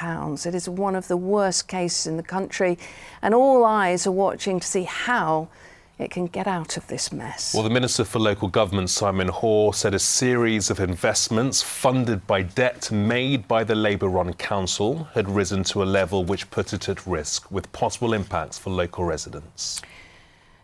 It is one of the worst cases in the country, and all eyes are watching to see how it can get out of this mess. Well, the Minister for Local Government, Simon Hoare, said a series of investments funded by debt made by the Labour-run council had risen to a level which put it at risk, with possible impacts for local residents.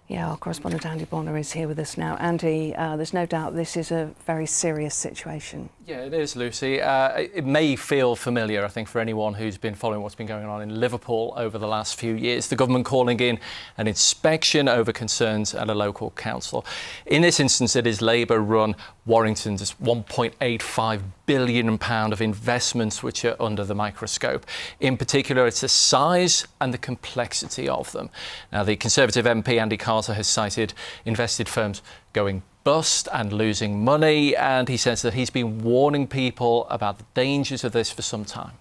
Yeah, our correspondent Andy Bonner is here with us now. Andy, there's no doubt this is a very serious situation. Yeah, it is, Lucy. It may feel familiar, I think, for anyone who's been following what's been going on in Liverpool over the last few years. The government calling in an inspection over concerns at a local council. In this instance, it is Labour-run Warrington's £1.85 billion of investments which are under the microscope. In particular, it's the size and the complexity of them. Now, the Conservative MP Andy Carter has cited invested firms going bust and losing money, and he says that he's been warning people about the dangers of this for some time.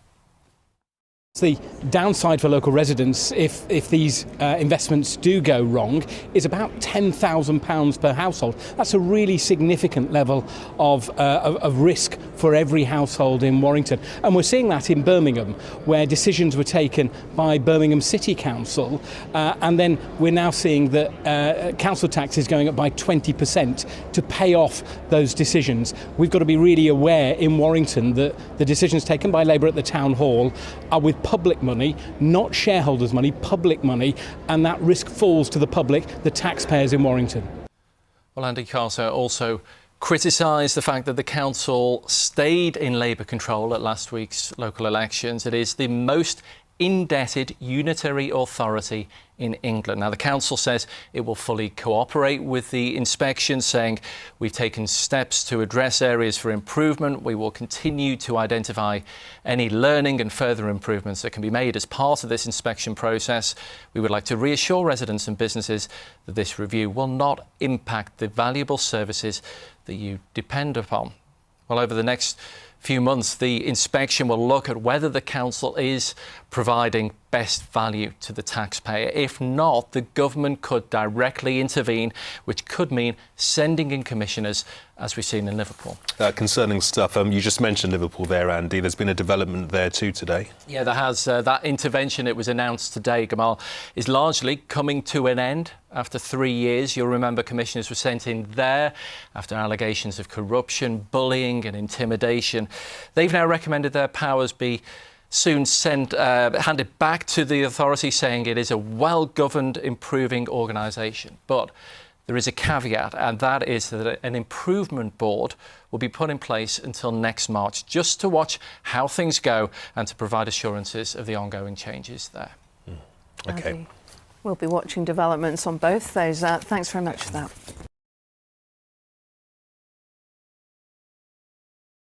The downside for local residents, if these investments do go wrong, is about £10,000 per household. That's a really significant level of risk for every household in Warrington. And we're seeing that in Birmingham, where decisions were taken by Birmingham City Council, and then we're now seeing that council tax is going up by 20% to pay off those decisions. We've got to be really aware in Warrington that the decisions taken by Labour at the Town Hall are with public money, not shareholders' money, public money, and that risk falls to the public, the taxpayers in Warrington. Well, Andy Carter also criticised the fact that the council stayed in Labour control at last week's local elections. It is the most indebted unitary authority in England. Now, the council says it will fully cooperate with the inspection, saying we've taken steps to address areas for improvement. We will continue to identify any learning and further improvements that can be made as part of this inspection process. We would like to reassure residents and businesses that this review will not impact the valuable services that you depend upon. Well, over the next few months, the inspection will look at whether the council is providing best value to the taxpayer. If not, the government could directly intervene, which could mean sending in commissioners, as we've seen in Liverpool. Concerning stuff. You just mentioned Liverpool there, Andy. There's been a development there too today. Yeah, there has. That intervention, it was announced today, Gamal, is largely coming to an end after 3 years. You'll remember commissioners were sent in there after allegations of corruption, bullying and intimidation. They've now recommended their powers be soon handed back to the authority, saying it is a well-governed, improving organisation. But there is a caveat, and that is that an improvement board will be put in place until next March, just to watch how things go and to provide assurances of the ongoing changes there. OK. We'll be watching developments on both those. Thanks very much for that.